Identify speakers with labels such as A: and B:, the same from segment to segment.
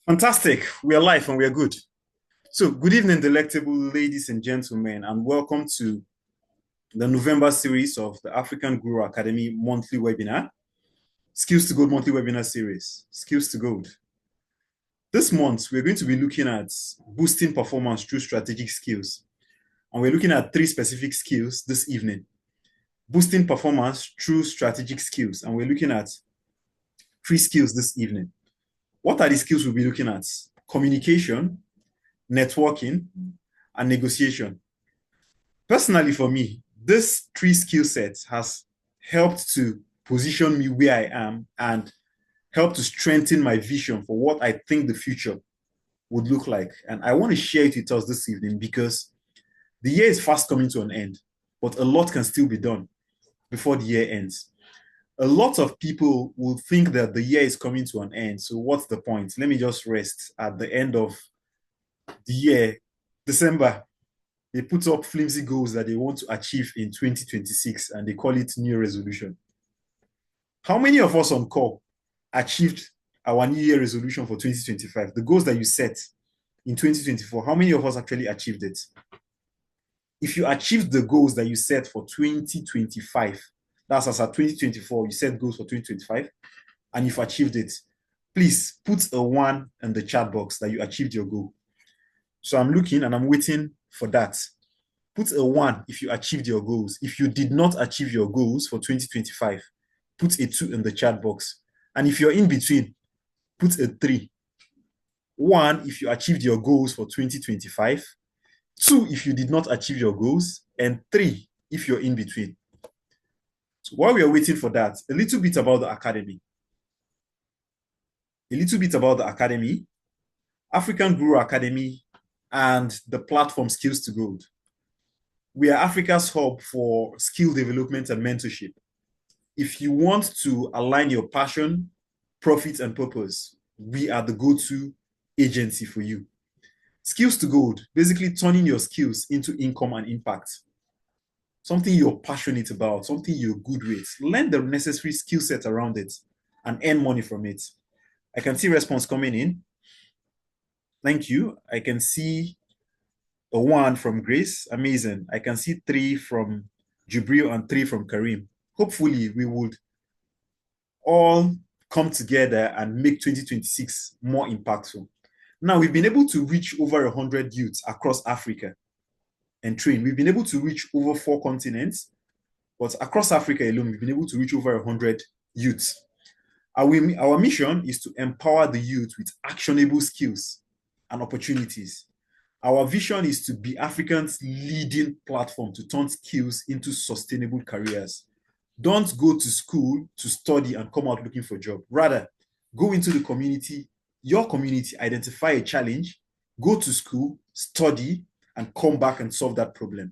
A: Fantastic. We are live and we are good. So, good evening, delectable ladies and gentlemen, and welcome to the November series of the African Guru Academy monthly webinar, Skills to Gold monthly webinar series, Skills to Gold. This month, we're going to be looking at boosting performance through strategic skills. And we're looking at 3 specific skills this evening. Boosting performance through strategic skills. And we're looking at 3 skills this evening. What are the skills we'll be looking at? Communication, networking, and negotiation. Personally, for me, this 3 skill sets has helped to position me where I am and helped to strengthen my vision for what I think the future would look like. And I want to share it with us this evening because the year is fast coming to an end, but a lot can still be done before the year ends. A lot of people will think that the year is coming to an end. So what's the point? Let me just rest. At the end of the year, December, they put up flimsy goals that they want to achieve in 2026 and they call it New Year resolution. How many of us on call achieved our New Year resolution for 2025? The goals that you set in 2024, how many of us actually achieved it? If you achieved the goals that you set for 2025, that's as at 2024, you set goals for 2025, and you've achieved it, please put a 1 in the chat box that you achieved your goal. So I'm looking and I'm waiting for that. Put a 1 if you achieved your goals. If you did not achieve your goals for 2025, put a 2 in the chat box. And if you're in between, put a 3. 1 if you achieved your goals for 2025, 2 if you did not achieve your goals, and 3 if you're in between. So while we are waiting for that, a little bit about the academy. African Guru Academy, and the platform Skills to Gold. We are Africa's hub for skill development and mentorship. If you want to align your passion, profit, and purpose, we are the go-to agency for you. Skills to Gold, basically turning your skills into income and impact. Something you're passionate about, something you're good with. Learn the necessary skill set around it and earn money from it. I can see response coming in. Thank you. I can see a 1 from Grace. Amazing. I can see 3 from Jubril and 3 from Karim. Hopefully, we would all come together and make 2026 more impactful. Now, we've been able to reach over 100 youths across Africa and train. We've been able to reach over 4 continents, but across Africa alone, we've been able to reach over 100 youths. Our mission is to empower the youth with actionable skills and opportunities. Our vision is to be Africa's leading platform to turn skills into sustainable careers. Don't go to school to study and come out looking for a job. Rather, go into the community, your community, identify a challenge, go to school, study, and come back and solve that problem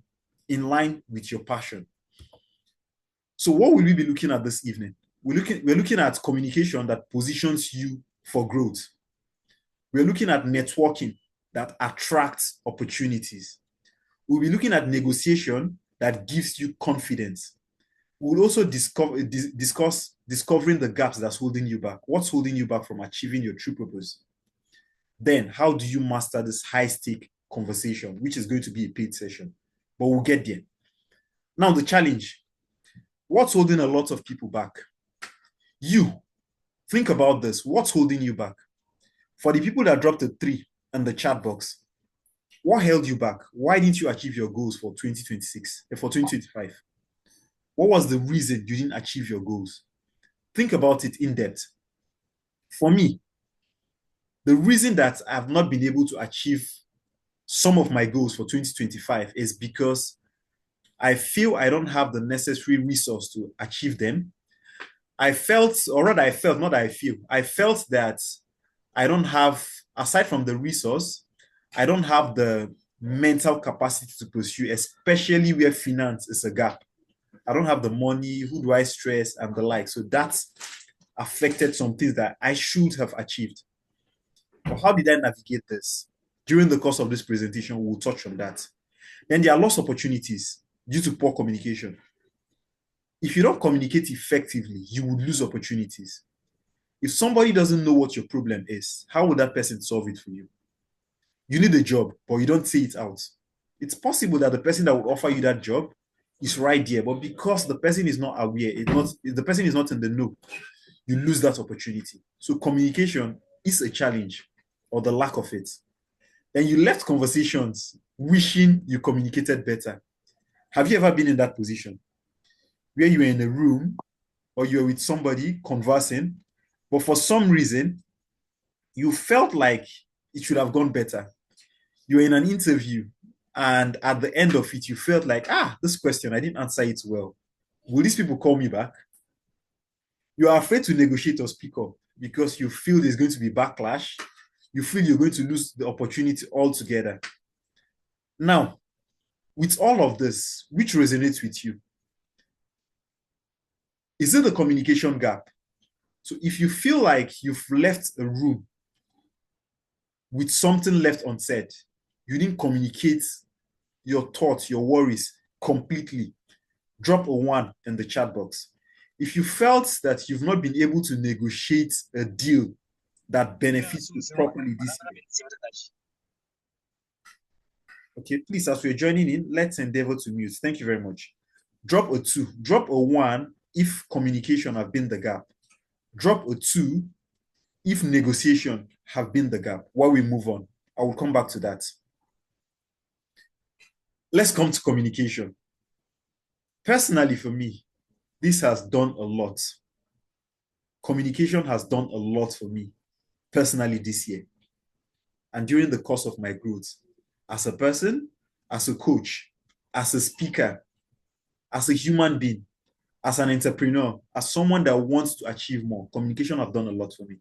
A: in line with your passion. So what will we be looking at this evening? We're looking at communication that positions you for growth. We're looking at networking that attracts opportunities. We'll be looking at negotiation that gives you confidence. We'll also discuss discovering the gaps that's holding you back. What's holding you back from achieving your true purpose? Then, how do you master this high-stake conversation, which is going to be a paid session? But we'll get there. Now, the challenge. What's holding a lot of people back? You. Think about this. What's holding you back? For the people that dropped a 3 in the chat box, what held you back? Why didn't you achieve your goals for 2026, for 2025? What was the reason you didn't achieve your goals? Think about it in depth. For me, the reason that I've not been able to achieve some of my goals for 2025 is because I feel I don't have the necessary resource to achieve them. I felt that I don't have, aside from the resource, I don't have the mental capacity to pursue, especially where finance is a gap. I don't have the money, who do I stress, and the like. So that's affected some things that I should have achieved. But how did I navigate this? During the course of this presentation, we'll touch on that. Then there are lost opportunities due to poor communication. If you don't communicate effectively, you will lose opportunities. If somebody doesn't know what your problem is, how would that person solve it for you? You need a job, but you don't say it out. It's possible that the person that would offer you that job is right there, but because the person is not aware, the person is not in the know, you lose that opportunity. So communication is a challenge, or the lack of it. Then you left conversations wishing you communicated better. Have you ever been in that position where you were in a room or you were with somebody conversing, but for some reason, you felt like it should have gone better? You were in an interview, and at the end of it, you felt like, this question, I didn't answer it well. Will these people call me back? You are afraid to negotiate or speak up because you feel there's going to be backlash. You feel you're going to lose the opportunity altogether. Now, with all of this, which resonates with you? Is it the communication gap? So if you feel like you've left a room with something left unsaid, you didn't communicate your thoughts, your worries completely, drop a 1 in the chat box. If you felt that you've not been able to negotiate a deal that benefits you properly this year, okay, please, as we're joining in, let's endeavor to mute. Thank you very much. Drop a 2, drop a 1 if communication have been the gap. Drop a 2 if negotiation have been the gap. While we move on, I will come back to that. Let's come to communication. Personally, for me, this has done a lot. Communication has done a lot for me personally this year and during the course of my growth as a person, as a coach, as a speaker, as a human being, as an entrepreneur, as someone that wants to achieve more. Communication has done a lot for me.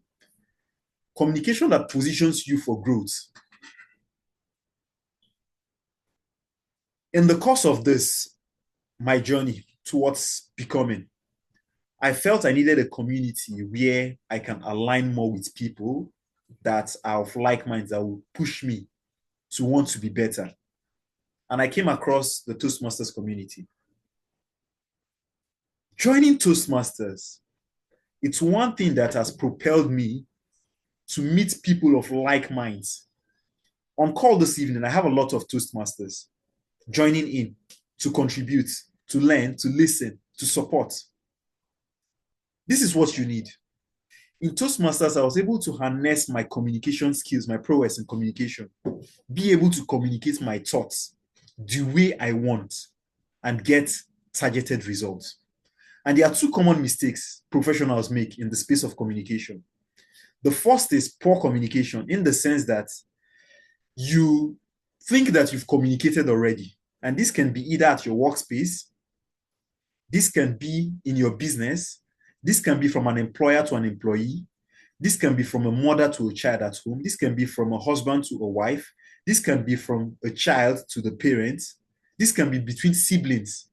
A: Communication that positions you for growth. In the course of this, my journey towards becoming, I felt I needed a community where I can align more with people that are of like minds, that will push me to want to be better. And I came across the Toastmasters community. Joining Toastmasters, it's one thing that has propelled me to meet people of like minds. On call this evening, I have a lot of Toastmasters joining in to contribute, to learn, to listen, to support. This is what you need. In Toastmasters, I was able to harness my communication skills, my prowess in communication, be able to communicate my thoughts the way I want and get targeted results. And there are 2 common mistakes professionals make in the space of communication. The first is poor communication, in the sense that you think that you've communicated already. And this can be either at your workspace, this can be in your business, this can be from an employer to an employee, this can be from a mother to a child at home, this can be from a husband to a wife, this can be from a child to the parents, this can be between siblings,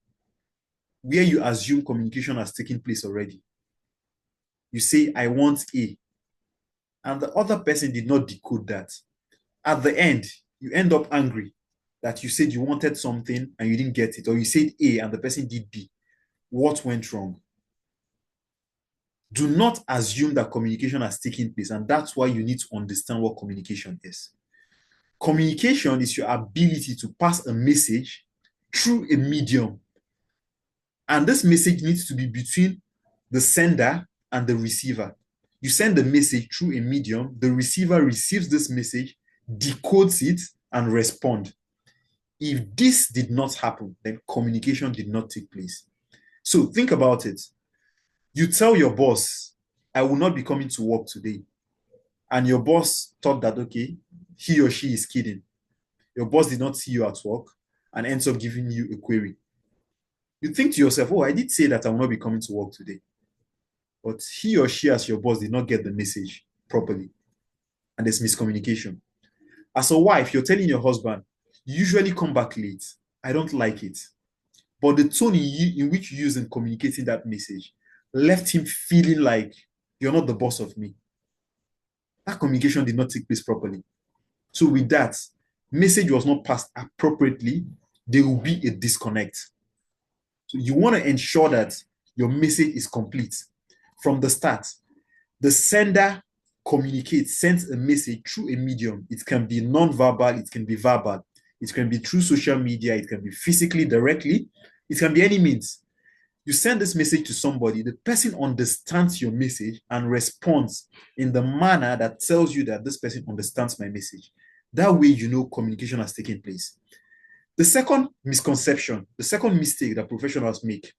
A: where you assume communication has taken place already. You say, I want A, and the other person did not decode that. At the end, you end up angry that you said you wanted something and you didn't get it, or you said A and the person did B. What went wrong? Do not assume that communication has taken place, and that's why you need to understand what communication is. Communication is your ability to pass a message through a medium, and this message needs to be between the sender and the receiver. You send the message through a medium, the receiver receives this message, decodes it, and responds. If this did not happen, then communication did not take place. So think about it. You tell your boss, I will not be coming to work today. And your boss thought that, okay, he or she is kidding. Your boss did not see you at work and ends up giving you a query. You think to yourself, oh, I did say that I will not be coming to work today. But he or she, as your boss, did not get the message properly. And there's miscommunication. As a wife, you're telling your husband, you usually come back late. I don't like it. But the tone in which you use in communicating that message left him feeling like you're not the boss of me. That communication did not take place properly. So with that, message was not passed appropriately, there will be a disconnect. So you want to ensure that your message is complete from the start. The sender communicates, sends a message through a medium. It can be non-verbal, it can be verbal. It can be through social media, it can be physically, directly. It can be any means. You send this message to somebody, the person understands your message and responds in the manner that tells you that this person understands my message. That way, you know communication has taken place. The second misconception, the second mistake that professionals make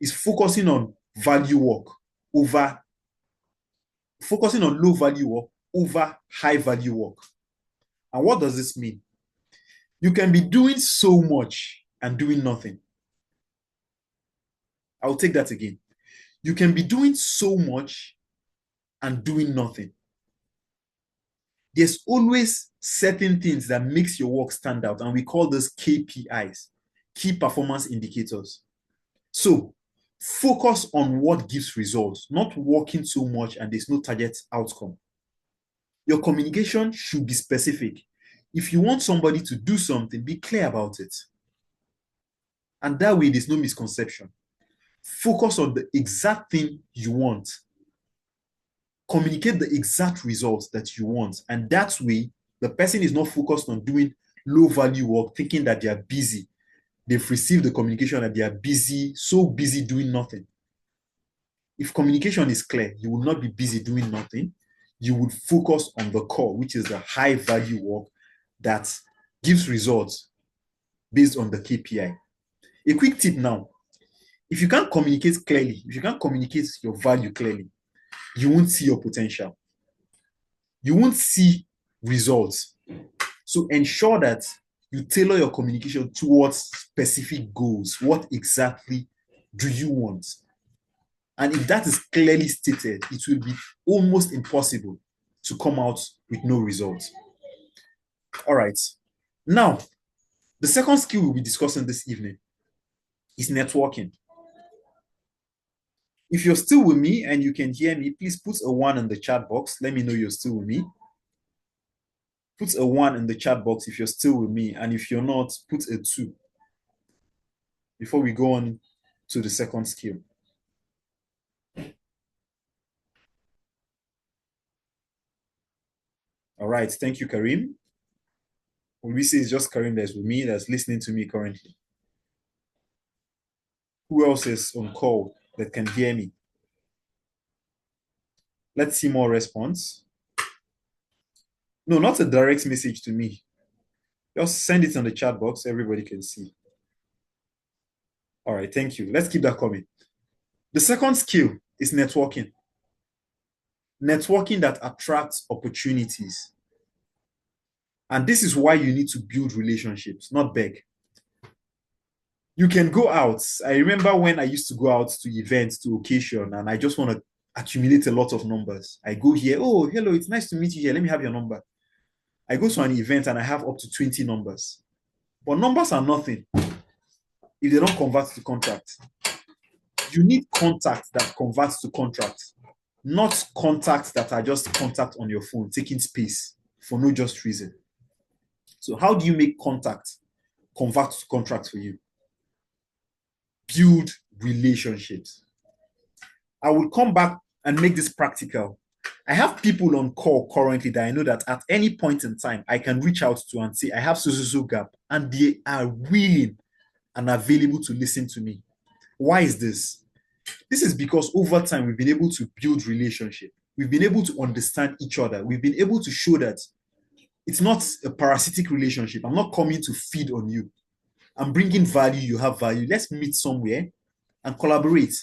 A: is focusing on value work over, focusing on low value work over high value work. And what does this mean? You can be doing so much and doing nothing. I'll take that again. You can be doing so much and doing nothing. There's always certain things that makes your work stand out, and we call those KPIs, key performance indicators. So focus on what gives results, not working so much and there's no target outcome. Your communication should be specific. If you want somebody to do something, be clear about it. And that way, there's no misconception. Focus on the exact thing you want. Communicate the exact results that you want. And that way, the person is not focused on doing low value work, thinking that they are busy. They've received the communication that they are busy, so busy doing nothing. If communication is clear, you will not be busy doing nothing. You would focus on the core, which is the high value work that gives results based on the KPI. A quick tip now. If you can't communicate clearly, if you can't communicate your value clearly, you won't see your potential. You won't see results. So ensure that you tailor your communication towards specific goals. What exactly do you want? And if that is clearly stated, it will be almost impossible to come out with no results. All right. Now, the second skill we'll be discussing this evening is networking. If you're still with me and you can hear me, please put a 1 in the chat box. Let me know you're still with me. Put a 1 in the chat box if you're still with me. And if you're not, put a 2 before we go on to the second skill. All right. Thank you, Karim. When we say it's just Karim that's with me, that's listening to me currently. Who else is on call that can hear me? Let's see more response. No, not a direct message to me. Just send it on the chat box. Everybody can see. All right, thank you. Let's keep that coming. The second skill is networking. Networking that attracts opportunities. And this is why you need to build relationships, not beg. You can go out. I remember when I used to go out to events, to occasion, and I just want to accumulate a lot of numbers. I go here, oh, hello, it's nice to meet you here. Let me have your number. I go to an event and I have up to 20 numbers. But numbers are nothing if they don't convert to contract. You need contacts that convert to contracts, not contacts that are just contact on your phone, taking space for no just reason. So how do you make contact convert to contracts for you? Build relationships. I will come back and make this practical. I have people on call currently that I know that at any point in time, I can reach out to and say, I have so gap, and they are willing and available to listen to me. Why is this? This is because over time, we've been able to build relationship. We've been able to understand each other. We've been able to show that it's not a parasitic relationship. I'm not coming to feed on you. I'm bringing value, you have value. Let's meet somewhere and collaborate.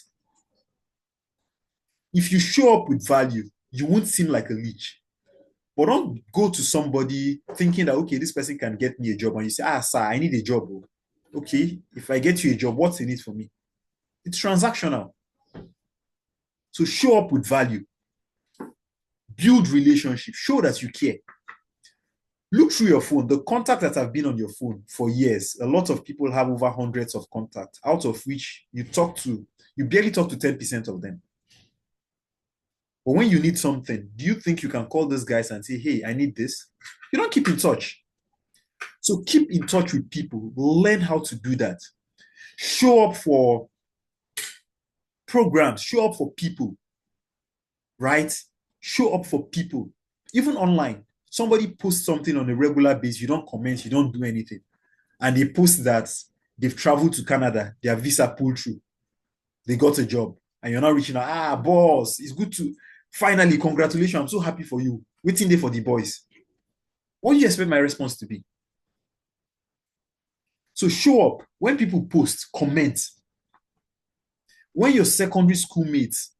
A: If you show up with value, you won't seem like a leech. But don't go to somebody thinking that, okay, this person can get me a job. And you say, sir, I need a job. Okay, if I get you a job, what's in it for me? It's transactional. So show up with value. Build relationship. Show that you care. Look through your phone. The contacts that have been on your phone for years, a lot of people have over hundreds of contacts, out of which you barely talk to 10% of them. But when you need something, do you think you can call these guys and say, hey, I need this? You don't keep in touch. So keep in touch with people. Learn how to do that. Show up for programs. Show up for people, right? Show up for people, even online. Somebody posts something on a regular basis, you don't comment, you don't do anything. And they post that they've traveled to Canada, their visa pulled through, they got a job, and you're not reaching out, boss, it's good to, finally, congratulations, I'm so happy for you. Waiting there for the boys. What do you expect my response to be? So show up. When people post, comment. When your secondary school mates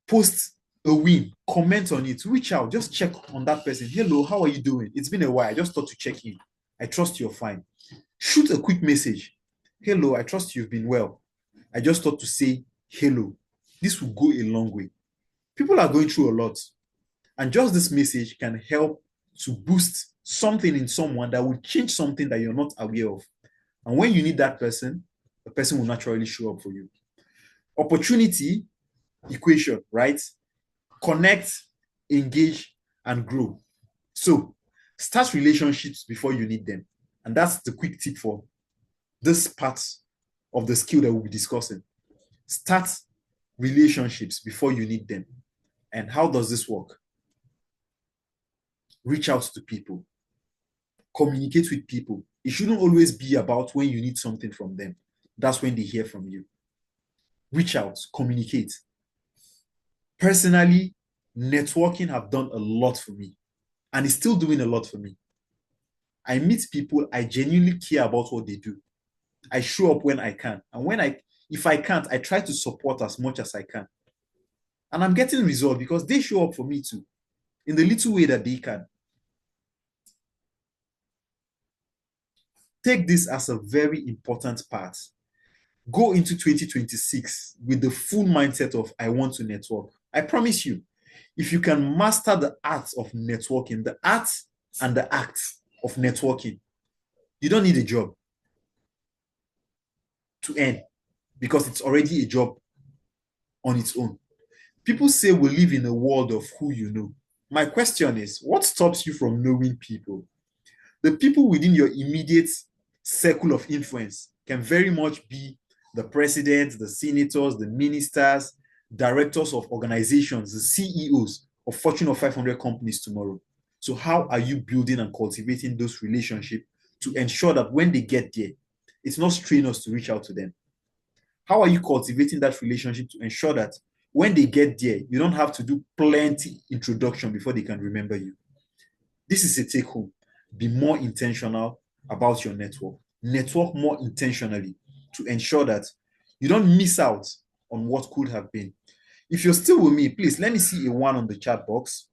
A: post a win, comment on it, reach out, just check on that person. Hello, how are you doing? It's been a while. I just thought to check in. I trust you're fine. Shoot a quick message. Hello, I trust you've been well. I just thought to say hello. This will go a long way. People are going through a lot. And just this message can help to boost something in someone that will change something that you're not aware of. And when you need that person, the person will naturally show up for you. Opportunity equation, right? Connect, engage, and grow. So start relationships before you need them. And that's the quick tip for this part of the skill that we'll be discussing. Start relationships before you need them. And how does this work? Reach out to people. Communicate with people. It shouldn't always be about when you need something from them. That's when they hear from you. Reach out, communicate. Personally, networking have done a lot for me, and it's still doing a lot for me. I meet people, I genuinely care about what they do. I show up when I can. And if I can't, I try to support as much as I can. And I'm getting results because they show up for me too, in the little way that they can. Take this as a very important part. Go into 2026 with the full mindset of, I want to network. I promise you, if you can master the art of networking, the art and the act of networking, you don't need a job to earn because it's already a job on its own. People say we live in a world of who you know. My question is, what stops you from knowing people? The people within your immediate circle of influence can very much be the president, the senators, the ministers, directors of organizations, the CEOs of Fortune 500 companies tomorrow. So how are you building and cultivating those relationships to ensure that when they get there, it's not strenuous to reach out to them? How are you cultivating that relationship to ensure that when they get there, you don't have to do plenty introduction before they can remember you? This is a take home. Be more intentional about your network. Network more intentionally to ensure that you don't miss out on what could have been. If you're still with me, please let me see a 1 on the chat box.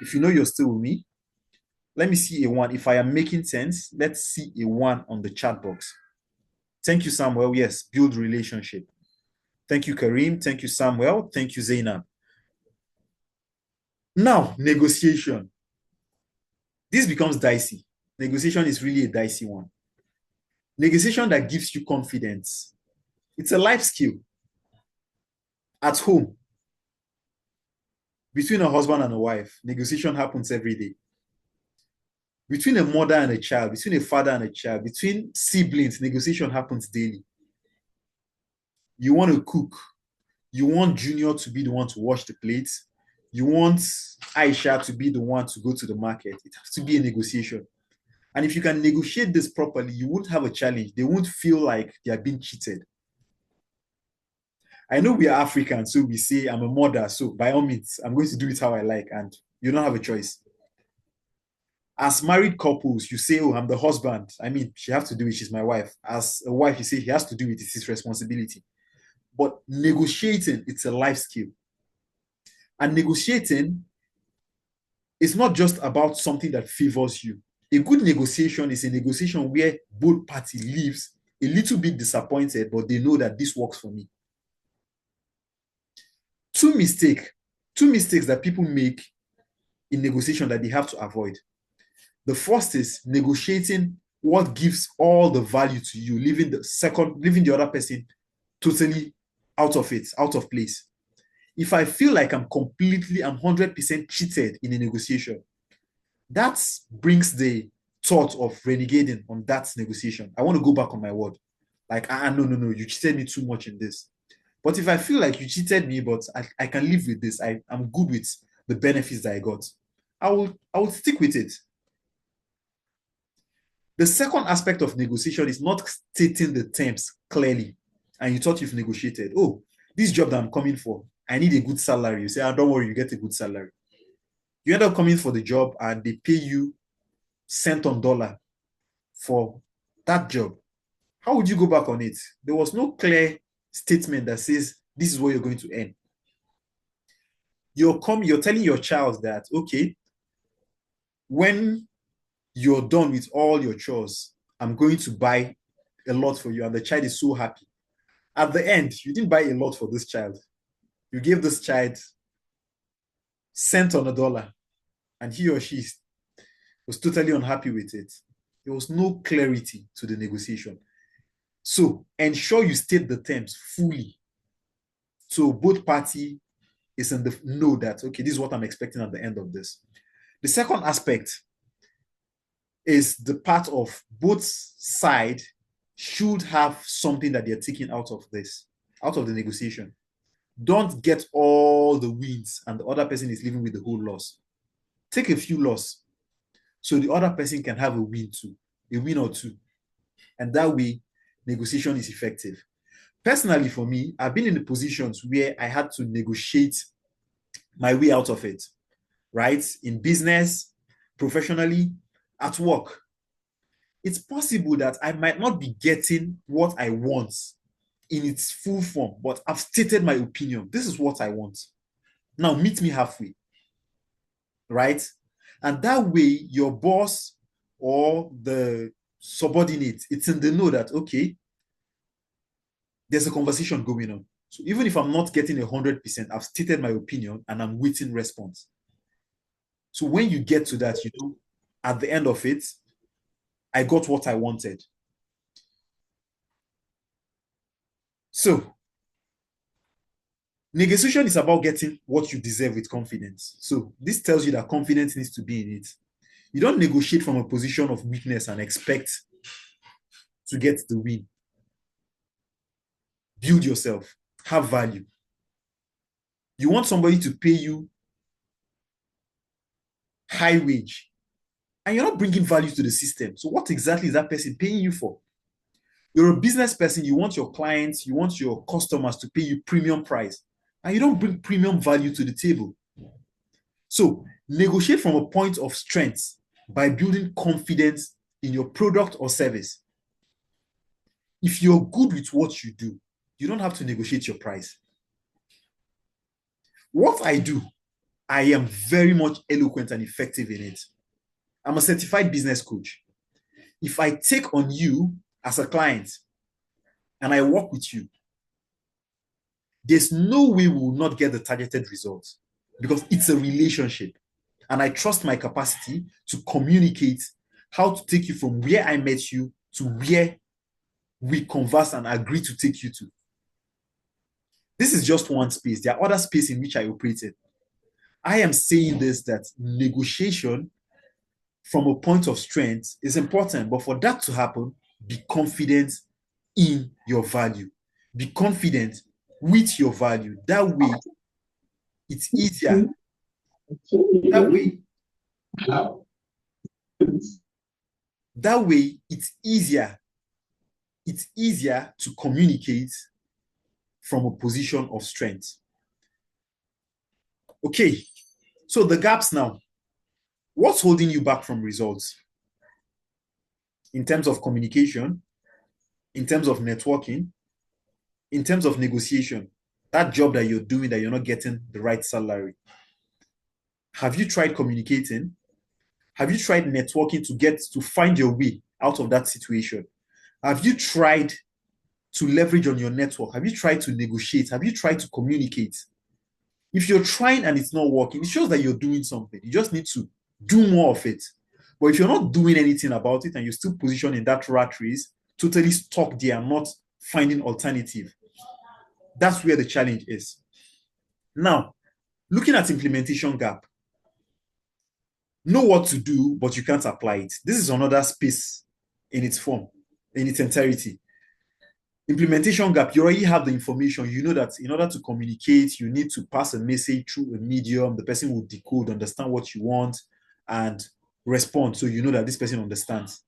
A: If you know you're still with me, let me see a 1. If I am making sense, let's see a 1 on the chat box. Thank you, Samuel. Yes, build relationship. Thank you, Kareem. Thank you, Samuel. Thank you, Zainab. Now, negotiation. This becomes dicey. Negotiation is really a dicey one. Negotiation that gives you confidence. It's a life skill. At home, between a husband and a wife, negotiation happens every day. Between a mother and a child, between a father and a child, between siblings, negotiation happens daily. You want to cook. You want Junior to be the one to wash the plates. You want Aisha to be the one to go to the market. It has to be a negotiation. And if you can negotiate this properly, you won't have a challenge. They won't feel like they are being cheated. I know we are African, so we say, I'm a mother, so by all means, I'm going to do it how I like, and you don't have a choice. As married couples, you say, oh, I'm the husband. I mean, she has to do it, she's my wife. As a wife, you say, he has to do it, it's his responsibility. But negotiating, it's a life skill. And negotiating is not just about something that favors you. A good negotiation is a negotiation where both parties leaves a little bit disappointed, but they know that this works for me. Two mistakes that people make in negotiation that they have to avoid. The first is negotiating what gives all the value to you, leaving the other person totally out of place. If I feel like I'm 100% cheated in a negotiation, that brings the thought of renegading on that negotiation. I want to go back on my word. Like, no, you cheated me too much in this. But if I feel like you cheated me, but I can live with this, I'm good with the benefits that I got, I will stick with it. The second aspect of negotiation is not stating the terms clearly. And you thought you've negotiated. Oh, this job that I'm coming for, I need a good salary. You say, oh, don't worry, you get a good salary. You end up coming for the job and they pay you cent on dollar for that job. How would you go back on it? There was no clear statement that says this is what you're going to earn. You're telling your child that, okay, when you're done with all your chores, I'm going to buy a lot for you. And the child is so happy. At the end, you didn't buy a lot for this child. You gave this child cent on a dollar, and he or she was totally unhappy with it. There was no clarity to the negotiation. So ensure you state the terms fully. So both parties is in the know that, okay, this is what I'm expecting at the end of this. The second aspect is the part of both sides should have something that they're taking out of this, out of the negotiation. Don't get all the wins and the other person is living with the whole loss. Take a few losses so the other person can have a win too, a win or two. And that way, negotiation is effective. Personally, for me, I've been in the positions where I had to negotiate my way out of it, right? In business, professionally, at work. It's possible that I might not be getting what I want in its full form, but I've stated my opinion. This is what I want. Now meet me halfway, right? And that way, your boss or the subordinate, it's in the know that, okay, there's a conversation going on. So even if I'm not getting 100%, I've stated my opinion and I'm waiting response. So when you get to that, you know, at the end of it, I got what I wanted. So negotiation is about getting what you deserve with confidence. So this tells you that confidence needs to be in it. You don't negotiate from a position of weakness and expect to get the win. Build yourself, have value. You want somebody to pay you high wage, and you're not bringing value to the system. So what exactly is that person paying you for? You're a business person, you want your clients, you want your customers to pay you premium price, and you don't bring premium value to the table. So negotiate from a point of strength by building confidence in your product or service. If you're good with what you do, you don't have to negotiate your price. What I do, I am very much eloquent and effective in it. I'm a certified business coach. If I take on you as a client and I work with you, there's no way we will not get the targeted results because it's a relationship. And I trust my capacity to communicate how to take you from where I met you to where we converse and agree to take you to. This is just one space. There are other spaces in which I operated. I am saying this, that negotiation from a point of strength is important, but for that to happen, be confident in your value. Be confident with your value. That way, it's easier. That way, it's easier. It's easier to communicate from a position of strength. Okay, so the gaps now. What's holding you back from results? In terms of communication, in terms of networking, in terms of negotiation, that job that you're doing that you're not getting the right salary. Have you tried communicating? Have you tried networking to find your way out of that situation? Have you tried to leverage on your network? Have you tried to negotiate? Have you tried to communicate? If you're trying and it's not working, it shows that you're doing something. You just need to do more of it. But if you're not doing anything about it and you're still positioned in that rat race, totally stuck there and not finding alternative, that's where the challenge is. Now, looking at implementation gap, know what to do, but you can't apply it. This is another space in its form, in its entirety. Implementation gap, you already have the information. You know that in order to communicate, you need to pass a message through a medium. The person will decode, understand what you want, and respond. So you know that this person understands.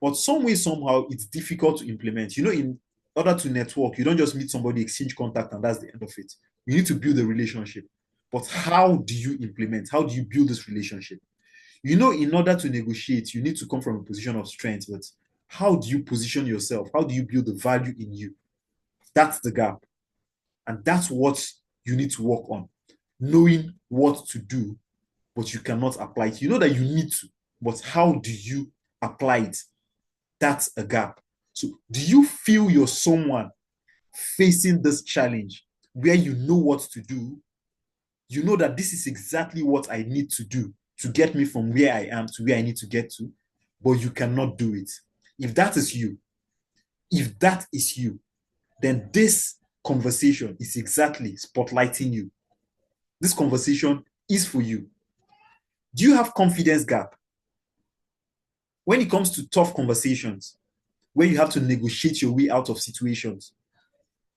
A: But some way, somehow, it's difficult to implement. You know, in order to network, you don't just meet somebody, exchange contact, and that's the end of it. You need to build a relationship. But how do you implement? How do you build this relationship? You know, in order to negotiate, you need to come from a position of strength. But how do you position yourself? How do you build the value in you? That's the gap. And that's what you need to work on. Knowing what to do, but you cannot apply it. You know that you need to, but how do you apply it? That's a gap. So do you feel you're someone facing this challenge where you know what to do? You know that this is exactly what I need to do to get me from where I am to where I need to get to, but you cannot do it. If that is you, then this conversation is exactly spotlighting you. This conversation is for you. Do you have confidence gap? When it comes to tough conversations, where you have to negotiate your way out of situations,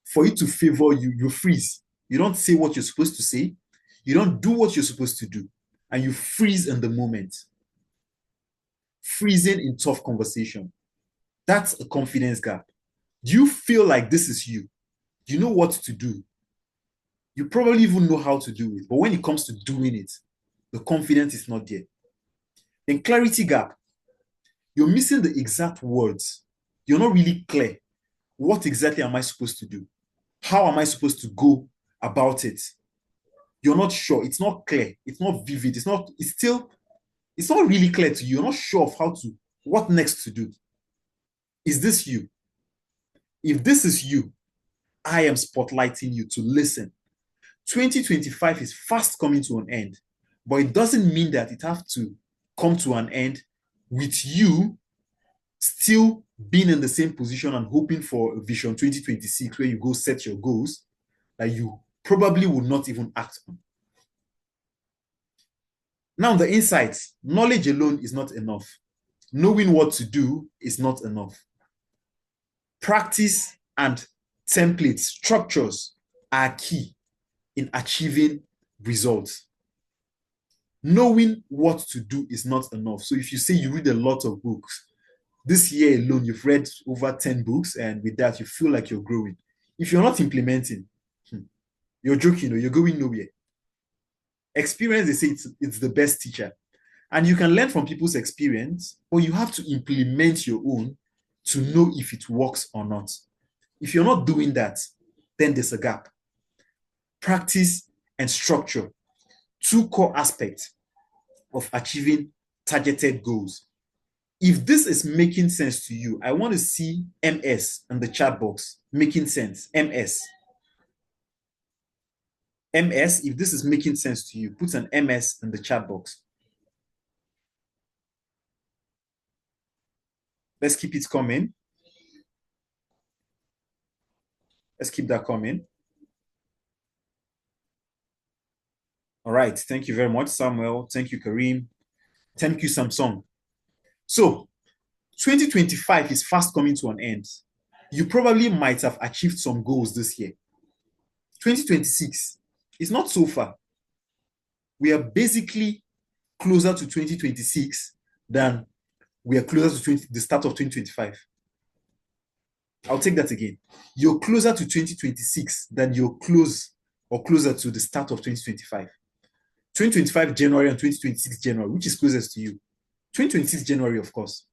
A: for it to favor you, you freeze. You don't say what you're supposed to say. You don't do what you're supposed to do. And you freeze in the moment. Freezing in tough conversation. That's a confidence gap. Do you feel like this is you? You know what to do. You probably even know how to do it. But when it comes to doing it, the confidence is not there. Then clarity gap. You're missing the exact words. You're not really clear. What exactly am I supposed to do? How am I supposed to go about it? You're not sure. It's not clear. It's not vivid. It's not really clear to you. You're not sure of what next to do. Is this you? If this is you, I am spotlighting you to listen. 2025 is fast coming to an end, but it doesn't mean that it has to come to an end with you still being in the same position and hoping for a vision 2026 where you go set your goals that you probably will not even act on. Now, the insights. Knowledge alone is not enough. Knowing what to do is not enough. Practice and templates, structures are key in achieving results. Knowing what to do is not enough. So if you say you read a lot of books, this year alone, you've read over 10 books, and with that, you feel like you're growing. If you're not implementing, you're joking, or you're going nowhere. Experience, they say it's the best teacher. And you can learn from people's experience, but you have to implement your own to know if it works or not. If you're not doing that, then there's a gap. Practice and structure, two core aspects of achieving targeted goals. If this is making sense to you, I want to see MS in the chat box. Making sense, MS. MS, if this is making sense to you, put an MS in the chat box. Let's keep it coming. Let's keep that coming. All right. Thank you very much, Samuel. Thank you, Kareem. Thank you, Samsung. So 2025 is fast coming to an end. You probably might have achieved some goals this year. 2026 is not so far. We are basically closer to 2026 than we are closer to the start of 2025. I'll take that again. You're closer to 2026 than you're closer to the start of 2025. 2025 January and 2026 January, which is closest to you? 2026 January, of course.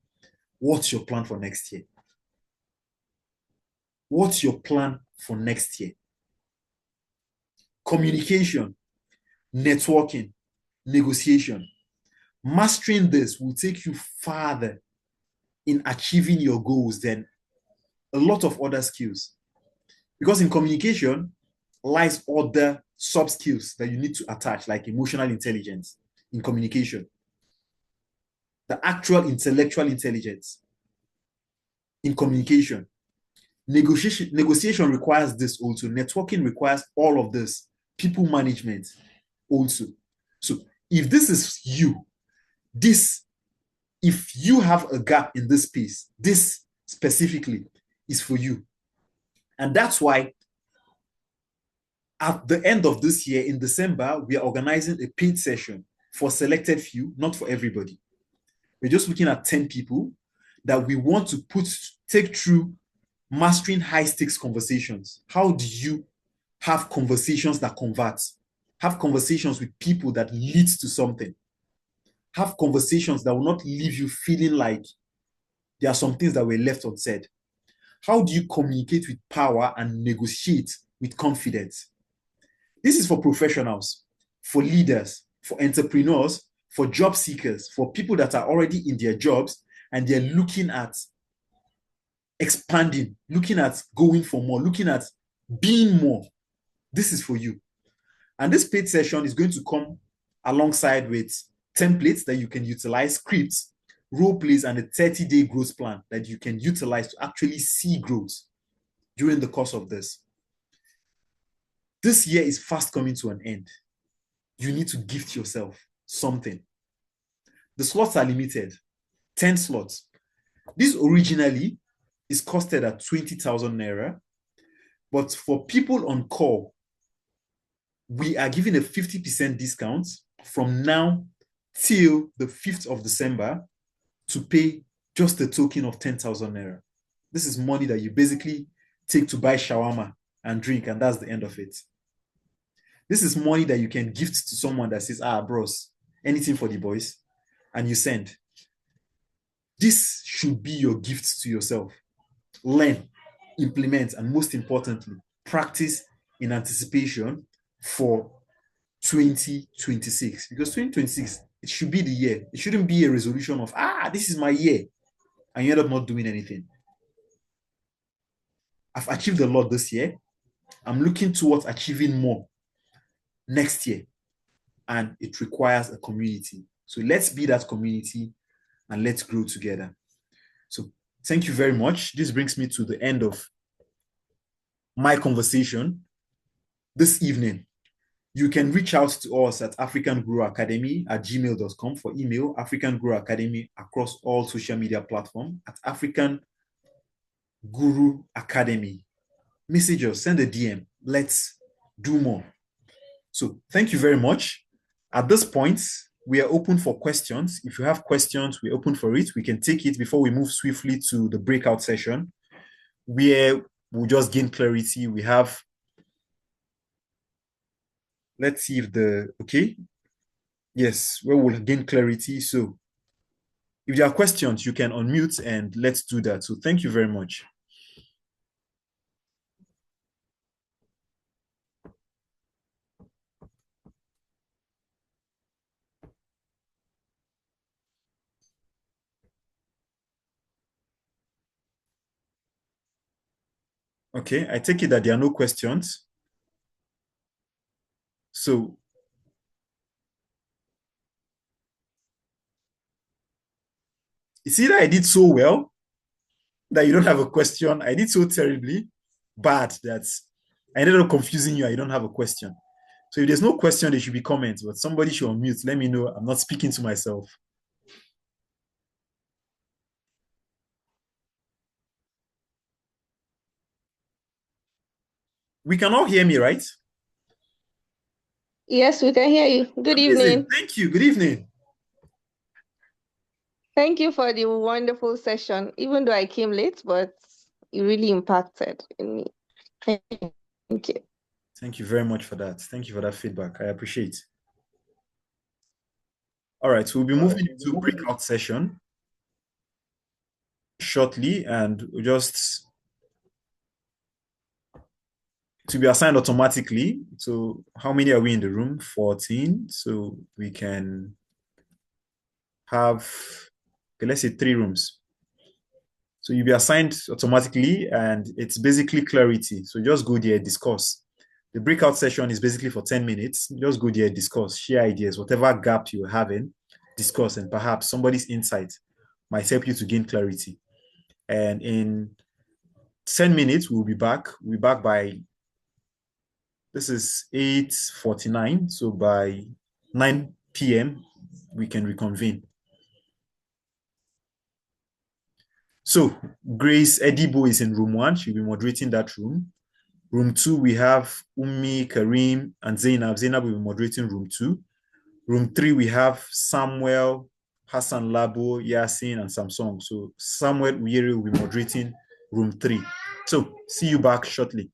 A: What's your plan for next year? What's your plan for next year? Communication, networking, negotiation. Mastering this will take you farther in achieving your goals than a lot of other skills. Because in communication lies other sub skills that you need to attach, like emotional intelligence in communication, the actual intellectual intelligence in communication. Negotiation requires this also. Networking requires all of this. People management also. So if this is you, if you have a gap in this space, this specifically is for you. And that's why at the end of this year, in December, we are organizing a paid session for selected few, not for everybody. We're just looking at 10 people that we want to take through mastering high stakes conversations. How do you have conversations that convert? Have conversations with people that lead to something. Have conversations that will not leave you feeling like there are some things that were left unsaid. How do you communicate with power and negotiate with confidence? This is for professionals, for leaders, for entrepreneurs, for job seekers, for people that are already in their jobs and they're looking at expanding, looking at going for more, looking at being more. This is for you. And this paid session is going to come alongside with templates that you can utilize, scripts, role plays, and a 30-day growth plan that you can utilize to actually see growth during the course of this. This year is fast coming to an end. You need to gift yourself something. The slots are limited, 10 slots. This originally is costed at 20,000 naira, but for people on call, we are giving a 50% discount from now till the 5th of December to pay just a token of 10,000 naira. This is money that you basically take to buy shawarma and drink, and that's the end of it. This is money that you can gift to someone that says, bros, anything for the boys, and you send. This should be your gift to yourself. Learn, implement, and most importantly, practice in anticipation for 2026. Because 2026, it should be the year. It shouldn't be a resolution of, this is my year, and you end up not doing anything. I've achieved a lot this year. I'm looking towards achieving more next year, and it requires a community. So let's be that community and let's grow together. So thank you very much. This brings me to the end of my conversation this evening. You can reach out to us at africanguru@gmail.com for email, African Guru Academy across all social media platforms at African Guru Academy. Message us, send a DM. Let's do more. So thank you very much. At this point, we are open for questions. If you have questions, we're open for it. We can take it before we move swiftly to the breakout session, where we'll just gain clarity. We have, let's see if yes, where we'll gain clarity. So if there are questions, you can unmute and let's do that. So thank you very much. Okay, I take it that there are no questions. So it's either I did so well that you don't have a question, I did so terribly bad that I ended up confusing you, I don't have a question. So if there's no question, there should be comments, but somebody should unmute. Let me know I'm not speaking to myself. We can all hear me, right?
B: Yes, we can hear you. Good evening.
A: Thank you. Good evening.
B: Thank you for the wonderful session, even though I came late, but it really impacted in me. Thank you.
A: Thank you very much for that. Thank you for that feedback. I appreciate it. All right, so we'll be moving into breakout session shortly, and we'll just to be assigned automatically. So how many are we in the room? 14. So we can have, okay, let's say 3 rooms. So you'll be assigned automatically, and it's basically clarity. So just go there, discuss. The breakout session is basically for 10 minutes. Just go there, discuss, share ideas, whatever gap you're having, discuss, and perhaps somebody's insight might help you to gain clarity. And in 10 minutes, we'll be back. We'll be back by, this is 8:49. So by 9 p.m., we can reconvene. So Grace Edibo is in room 1. She'll be moderating that room. Room 2, we have Umi, Karim, and Zainab. Zainab will be moderating room 2. Room 3, we have Samuel, Hassan Labo, Yasin, and Samsung. So Samuel Uyeri will be moderating room 3. So see you back shortly.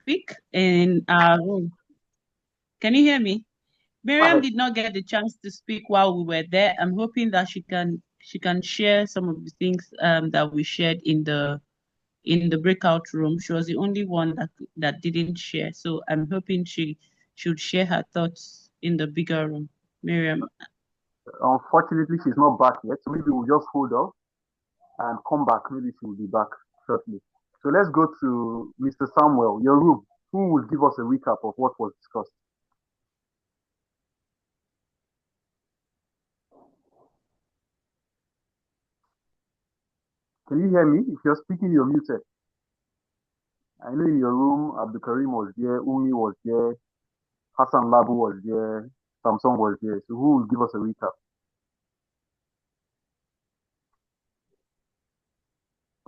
C: Speak in our room. Can you hear me? Miriam did not get the chance to speak while we were there. I'm hoping that she can share some of the things that we shared in the breakout room. She was the only one that didn't share. So I'm hoping she should share her thoughts in the bigger room. Miriam.
D: Unfortunately, she's not back yet. So maybe we'll just hold off and come back. Maybe she will be back shortly. So let's go to Mr. Samuel, your room. Who will give us a recap of what was discussed? Can you hear me? If you're speaking, you're muted. I know in your room, Abdul Karim was there, Umi was there, Hassan Labu was there, Samsung was there. So who will give us a recap?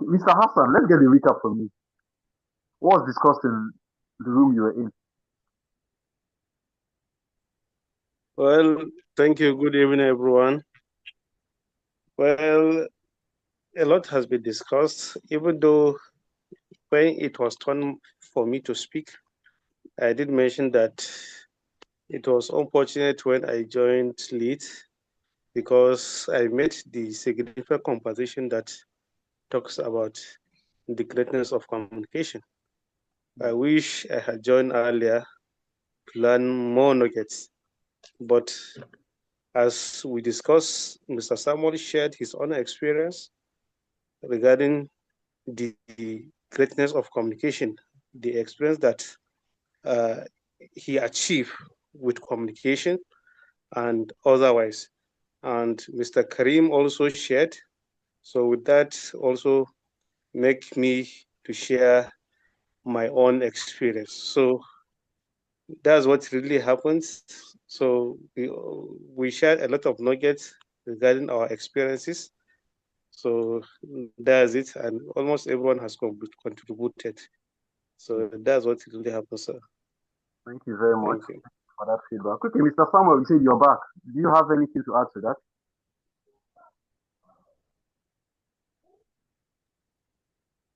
D: Mr. Hassan, let's get a recap from you. What was discussed in the room you were in?
E: Well, thank you. Good evening, everyone. Well, a lot has been discussed, even though when it was turn for me to speak, I did mention that it was unfortunate when I joined late because I met the significant conversation that talks about the greatness of communication. I wish I had joined earlier to learn more nuggets, but as we discussed, Mr. Samuel shared his own experience regarding the greatness of communication, the experience that he achieved with communication and otherwise. And Mr. Karim also shared. So with that also make me to share my own experience. So that's what really happens. So we shared a lot of nuggets regarding our experiences. So that's it, and almost everyone has contributed. So that's what really happens, sir.
D: Thank you very much for that feedback. Okay, Mr. Samuel, you said you're back. Do you have anything to add to that?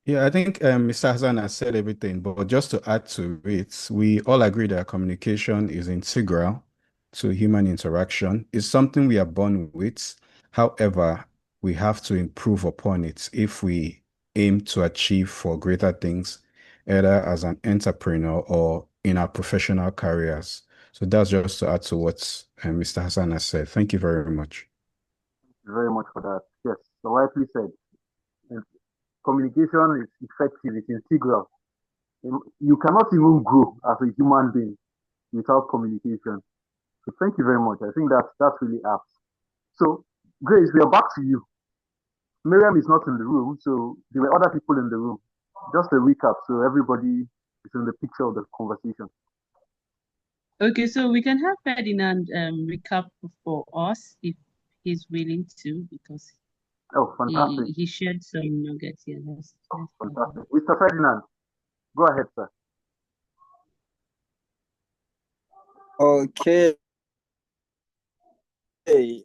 F: Yeah, I think Mr. Hassan has said everything, but just to add to it, we all agree that communication is integral to human interaction. It's something we are born with. However, we have to improve upon it if we aim to achieve for greater things, either as an entrepreneur or in our professional careers. So that's just to add to what Mr. Hassan has said. Thank you very much.
D: Thank you very much for that. Yes, so rightly said. Communication is effective, it's integral. You cannot even grow as a human being without communication. So thank you very much. I think that's really apt. So, Grace, we are back to you. Miriam is not in the room, so there were other people in the room. Just a recap, so everybody is in the picture of the conversation.
C: Okay, so we can have Ferdinand recap for us if he's willing to, because
D: fantastic.
C: He shared some nuggets here.
D: Fantastic. Mr. Ferdinand, go ahead, sir.
G: Okay. Hey,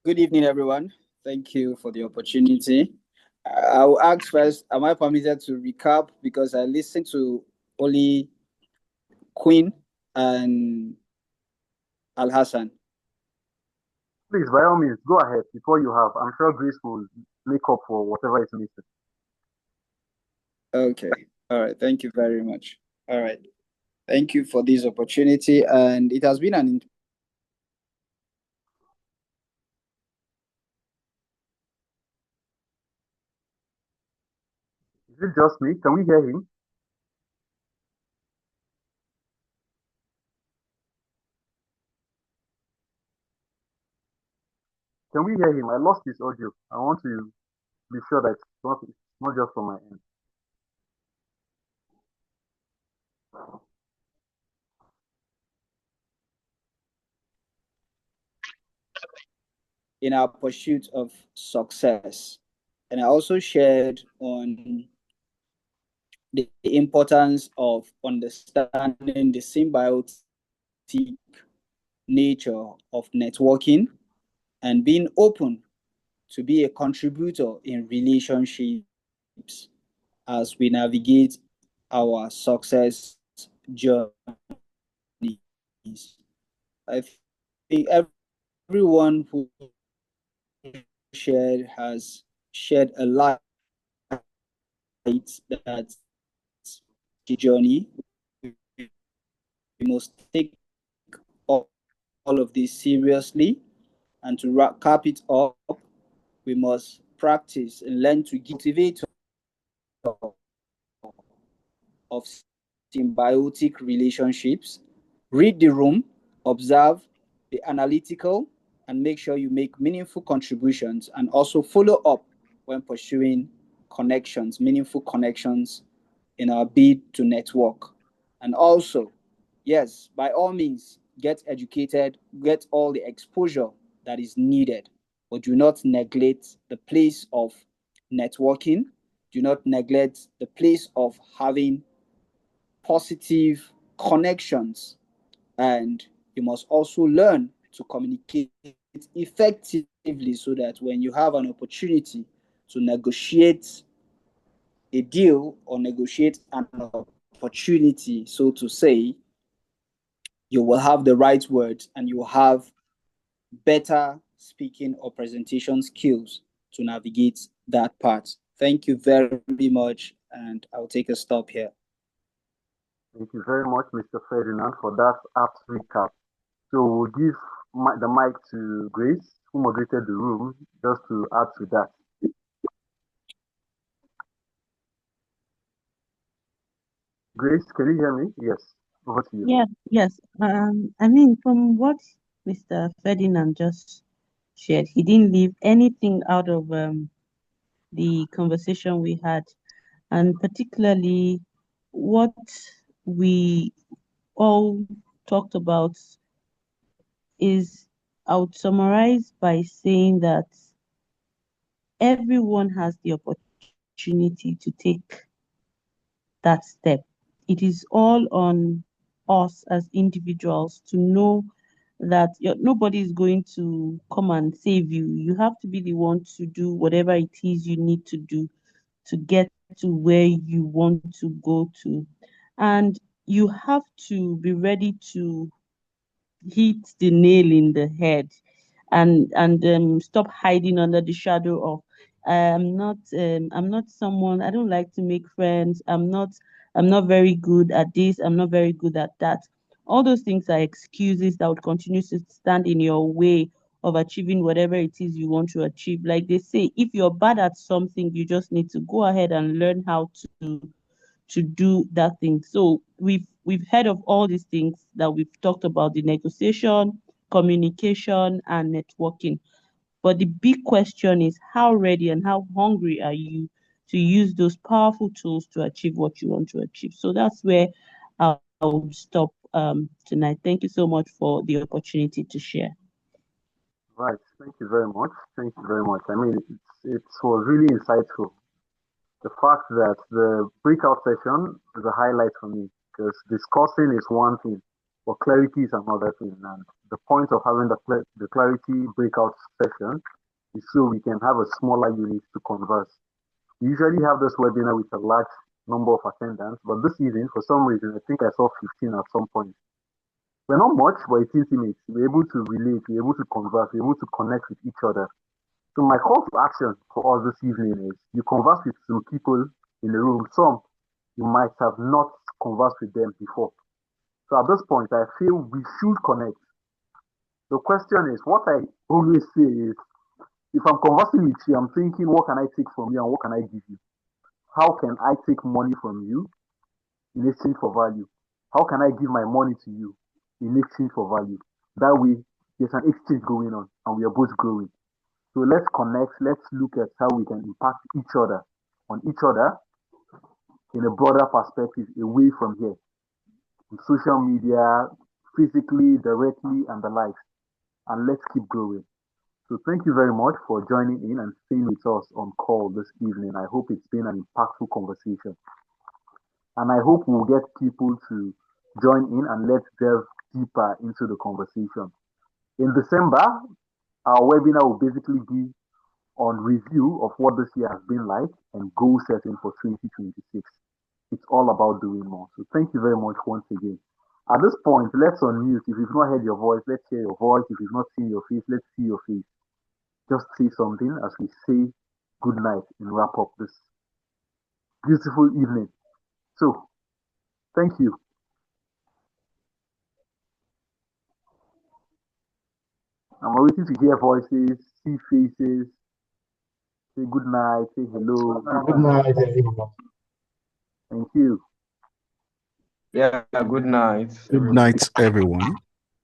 G: good evening, everyone. Thank you for the opportunity. I will ask first, am I permitted to recap, because I listened to only Queen and Al-Hassan?
D: Please, by all means, go ahead before you have. I'm sure Grace will make up for whatever is missing.
G: Okay. All right. Thank you very much. All right. Thank you for this opportunity. And it has been an
D: Is it just me? Can we hear him? Can we hear him? I lost his audio. I want to be sure that it's not just from my end.
G: in our pursuit of success. And I also shared on the importance of understanding the symbiotic nature of networking and being open to be a contributor in relationships as we navigate our success journeys. I think everyone who shared has shed a light that the journey. We must take all of this seriously, and to cap it up, we must practice and learn to cultivate of symbiotic relationships. Read the room, observe, be analytical, and make sure you make meaningful contributions, and also follow up when pursuing connections, meaningful connections in our bid to network. And also, yes, by all means, get educated, get all the exposure that is needed, but do not neglect the place of networking. Do not neglect the place of having positive connections. And you must also learn to communicate effectively so that when you have an opportunity to negotiate a deal or negotiate an opportunity, so to say, you will have the right words and you will have better speaking or presentation skills to navigate that part. Thank you very much, and I'll take a stop here.
D: Thank you very much, Mr. Ferdinand, for that apt recap. So we'll give the mic to Grace, who moderated the room, just to add to that. Grace, can you hear me? Yes, over to you.
C: Yes. I mean, from what Mr. Ferdinand just shared, he didn't leave anything out of the conversation we had, and particularly what we all talked about is, I would summarize by saying that everyone has the opportunity to take that step. It is all on us as individuals to know that nobody is going to come and save you. You have to be the one to do whatever it is you need to do to get to where you want to go to. And you have to be ready to hit the nail in the head and stop hiding under the shadow of I'm not someone, I don't like to make friends, I'm not very good at this, I'm not very good at that. All those things are excuses that would continue to stand in your way of achieving whatever it is you want to achieve. Like they say, if you're bad at something, you just need to go ahead and learn how to do that thing. So we've heard of all these things that we've talked about: the negotiation, communication, and networking. But the big question is, how ready and how hungry are you to use those powerful tools to achieve what you want to achieve? So that's where I'll stop tonight. Thank you so much for the opportunity to share.
D: Right. Thank you very much. Thank you very much. I mean, it was really insightful. The fact that the breakout session is a highlight for me, because discussing is one thing, but clarity is another thing. And the point of having the clarity breakout session is so we can have a smaller unit to converse. We usually have this webinar with a large number of attendants, but this evening, for some reason, I think I saw 15 at some point. We're not much, but it's intimate. We're able to relate, we're able to converse, we're able to connect with each other. So my call to action for us this evening is, you converse with some people in the room. Some you might have not conversed with them before. So at this point, I feel we should connect. The question is, what I always say is, if I'm conversing with you, I'm thinking, what can I take from you and what can I give you? How can I take money from you in exchange for value? How can I give my money to you in exchange for value? That way, there's an exchange going on and we are both growing. So let's connect, let's look at how we can impact each other in a broader perspective away from here. In social media, physically, directly, and the likes. And let's keep growing. So thank you very much for joining in and staying with us on call this evening. I hope it's been an impactful conversation. And I hope we'll get people to join in and let's delve deeper into the conversation. In December, our webinar will basically be on review of what this year has been like and goal setting for 2026. It's all about doing more. So thank you very much once again. At this point, let's unmute. If you've not heard your voice, let's hear your voice. If you've not seen your face, let's see your face. Just say something as we say good night and wrap up this beautiful evening. So, thank you. I'm waiting to hear voices, see faces, say good night, say hello.
H: Good night, everyone.
D: Thank you.
H: Yeah, good night.
F: Good night, everyone.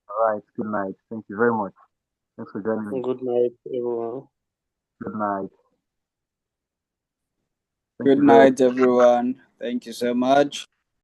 D: All right, good night. Thank you very much. Thanks for joining me.
E: Good night, everyone.
D: Good night.
G: Good night, everyone. Thank you so much.